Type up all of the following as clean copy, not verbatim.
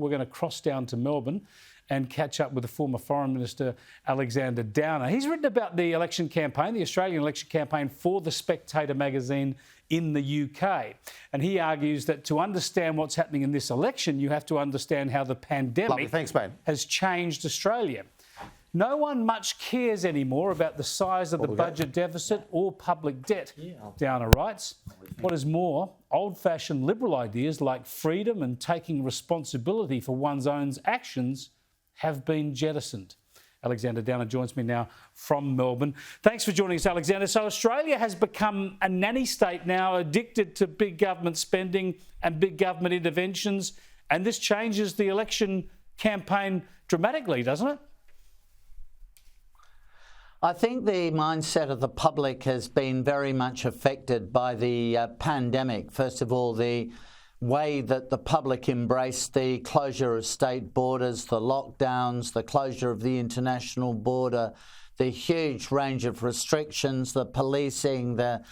We're going to cross down to Melbourne and catch up with the former Foreign Minister, Alexander Downer. He's written about the election campaign, the Australian election campaign, for The Spectator magazine in the UK. And he argues that to understand what's happening in this election, you have to understand how the pandemic has changed Australia. No one much cares anymore about the size of the budget deficit or public debt, Downer writes. What is more, old-fashioned liberal ideas like freedom and taking responsibility for one's own actions have been jettisoned. Alexander Downer joins me now from Melbourne. Thanks for joining us, Alexander. So Australia has become a nanny state now, addicted to big government spending and big government interventions, and this changes the election campaign dramatically, doesn't it? I think the mindset of the public has been very much affected by the pandemic. First of all, the way that the public embraced the closure of state borders, the lockdowns, the closure of the international border, the huge range of restrictions, the policing, the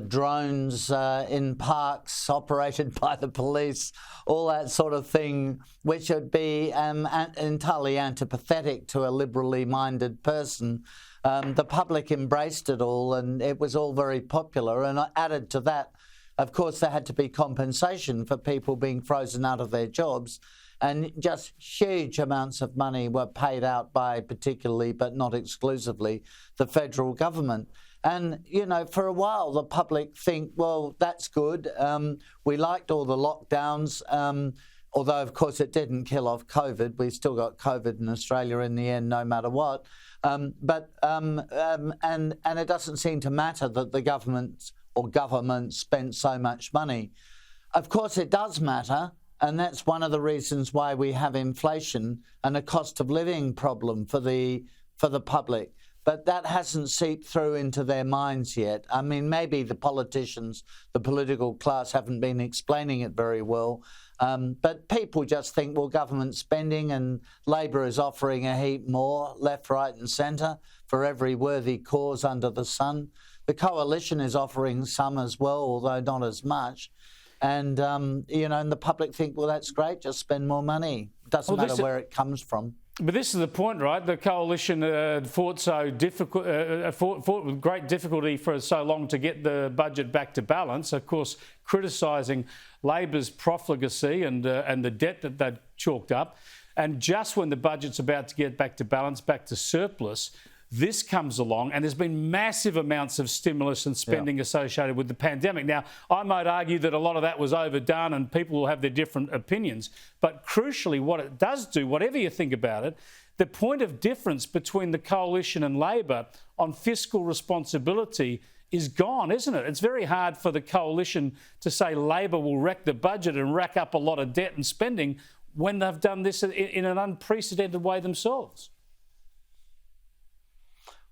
drones in parks operated by the police, all that sort of thing, which would be entirely antipathetic to a liberally minded person. The public embraced it all, and it was all very popular. And added to that, of course, there had to be compensation for people being frozen out of their jobs, and just huge amounts of money were paid out by, particularly but not exclusively, the federal government. And, you know, for a while the public think, well, that's good. We liked all the lockdowns, although, of course, it didn't kill off COVID. We still got COVID in Australia in the end, no matter what. And it doesn't seem to matter that the government spent so much money. Of course, it does matter, and that's one of the reasons why we have inflation and a cost of living problem for the public. But that hasn't seeped through into their minds yet. I mean, maybe the politicians, the political class, haven't been explaining it very well. But people just think, well, government spending, and Labor is offering a heap more, left, right and centre, for every worthy cause under the sun. The Coalition is offering some as well, although not as much. And, you know, and the public think, well, that's great, just spend more money. Doesn't matter where it comes from. But this is the point, right? The Coalition fought with great difficulty for so long to get the budget back to balance, of course, criticising Labor's profligacy and the debt that they'd chalked up. And just when the budget's about to get back to balance, back to surplus, this comes along, and there's been massive amounts of stimulus and spending associated with the pandemic. Now, I might argue that a lot of that was overdone and people will have their different opinions. But crucially, what it does do, whatever you think about it, the point of difference between the Coalition and Labor on fiscal responsibility is gone, isn't it? It's very hard for the Coalition to say Labor will wreck the budget and rack up a lot of debt and spending when they've done this in an unprecedented way themselves.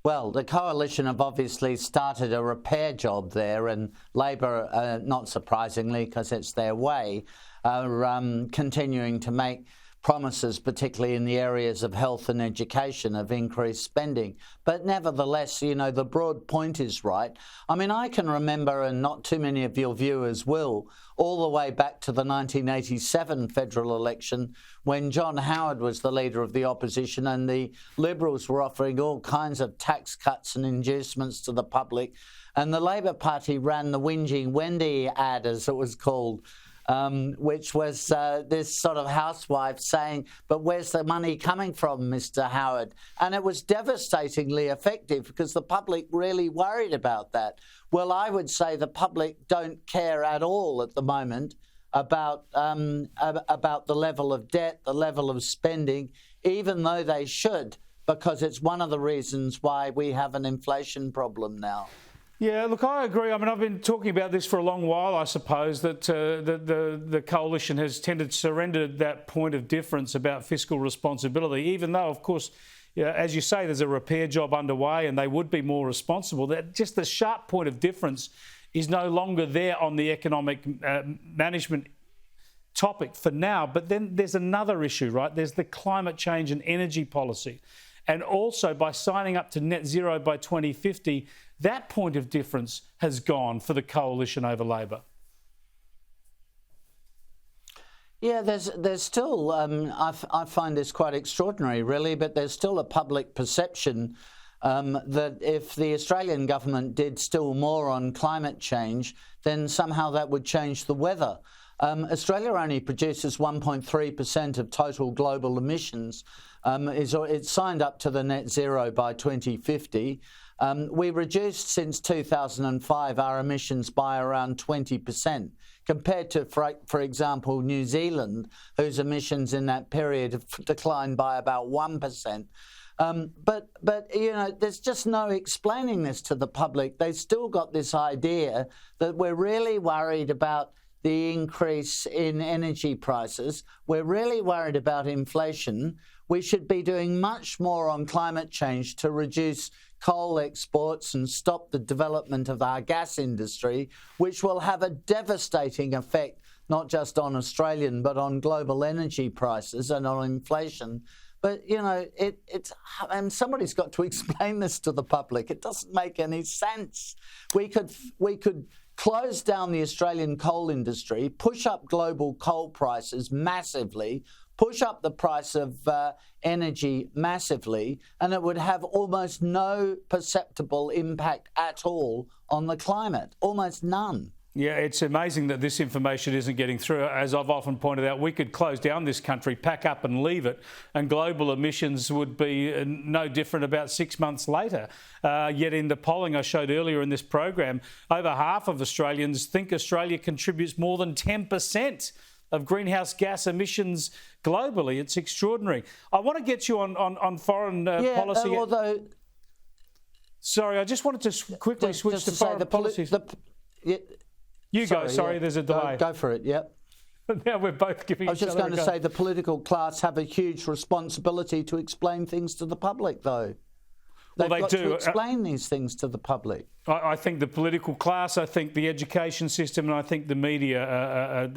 Well, the Coalition have obviously started a repair job there, and Labor, not surprisingly, because it's their way, are continuing to make promises, particularly in the areas of health and education, of increased spending. But nevertheless, you know, the broad point is right. I mean, I can remember, and not too many of your viewers will, all the way back to the 1987 federal election, when John Howard was the leader of the opposition and the Liberals were offering all kinds of tax cuts and inducements to the public. And the Labor Party ran the Whinging Wendy ad, as it was called, which was this sort of housewife saying, but where's the money coming from, Mr. Howard? And it was devastatingly effective because the public really worried about that. Well, I would say the public don't care at all at the moment about the level of debt, the level of spending, even though they should, because it's one of the reasons why we have an inflation problem now. Yeah, look, I agree. I mean, I've been talking about this for a long while, I suppose, that the Coalition has tended to surrender that point of difference about fiscal responsibility, even though, of course, as you say, there's a repair job underway and they would be more responsible. That just the sharp point of difference is no longer there on the economic management topic for now. But then there's another issue, right? There's the climate change and energy policy. And also, by signing up to net zero by 2050, that point of difference has gone for the Coalition over Labor. Yeah, there's still, I find this quite extraordinary, really, but there's still a public perception that if the Australian government did still more on climate change, then somehow that would change the weather. Australia only produces 1.3% of total global emissions. It's signed up to the net zero by 2050. We reduced since 2005 our emissions by around 20%, compared to, for example, New Zealand, whose emissions in that period have declined by about 1%. But you know, there's just no explaining this to the public. They've still got this idea that we're really worried about the increase in energy prices. We're really worried about inflation. We should be doing much more on climate change to reduce coal exports and stop the development of our gas industry, which will have a devastating effect not just on Australian but on global energy prices and on inflation. But, you know, and somebody's got to explain this to the public. It doesn't make any sense. We could close down the Australian coal industry, push up global coal prices massively, push up the price of energy massively, and it would have almost no perceptible impact at all on the climate, almost none. Yeah, it's amazing that this information isn't getting through. As I've often pointed out, we could close down this country, pack up and leave it, and global emissions would be no different about 6 months later. Yet in the polling I showed earlier in this program, over half of Australians think Australia contributes more than 10% of greenhouse gas emissions globally. It's extraordinary. I want to get you on foreign policy. Sorry, I just wanted to quickly switch to foreign policy. There's a delay. Go for it, yep. Now we're both giving each other a go. I was just going to say the political class have a huge responsibility to explain things to the public, though. They've got to explain these things to the public. I think the political class, I think the education system, and I think the media,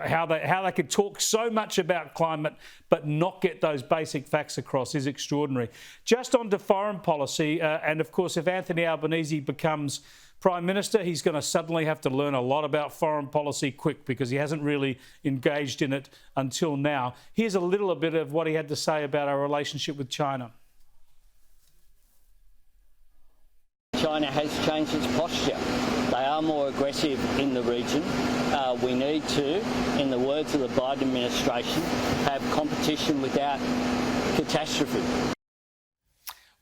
how they could talk so much about climate but not get those basic facts across is extraordinary. Just on to foreign policy, and of course, if Anthony Albanese becomes Prime Minister, he's going to suddenly have to learn a lot about foreign policy quick because he hasn't really engaged in it until now. Here's a little bit of what he had to say about our relationship with China. China has changed its posture. They are more aggressive in the region. We need to, in the words of the Biden administration, have competition without catastrophe.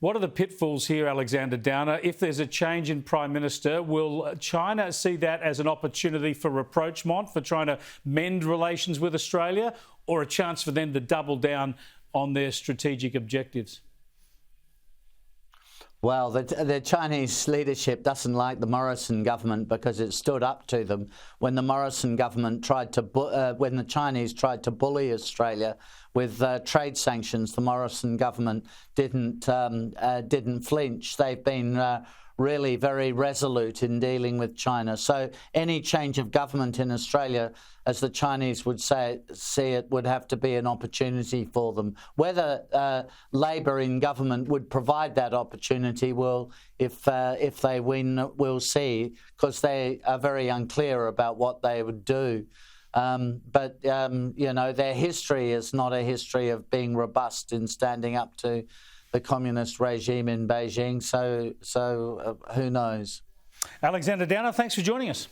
What are the pitfalls here, Alexander Downer? If there's a change in Prime Minister, will China see that as an opportunity for rapprochement, for trying to mend relations with Australia, or a chance for them to double down on their strategic objectives? Well, the Chinese leadership doesn't like the Morrison government because it stood up to them when the Morrison government when the Chinese tried to bully Australia with trade sanctions. The Morrison government didn't flinch. They've been really very resolute in dealing with China. So any change of government in Australia, as the Chinese would see it, would have to be an opportunity for them. Whether Labor in government would provide that opportunity, if they win, we'll see, because they are very unclear about what they would do. But you know, their history is not a history of being robust in standing up to the communist regime in Beijing, so who knows? Alexander Downer, thanks for joining us.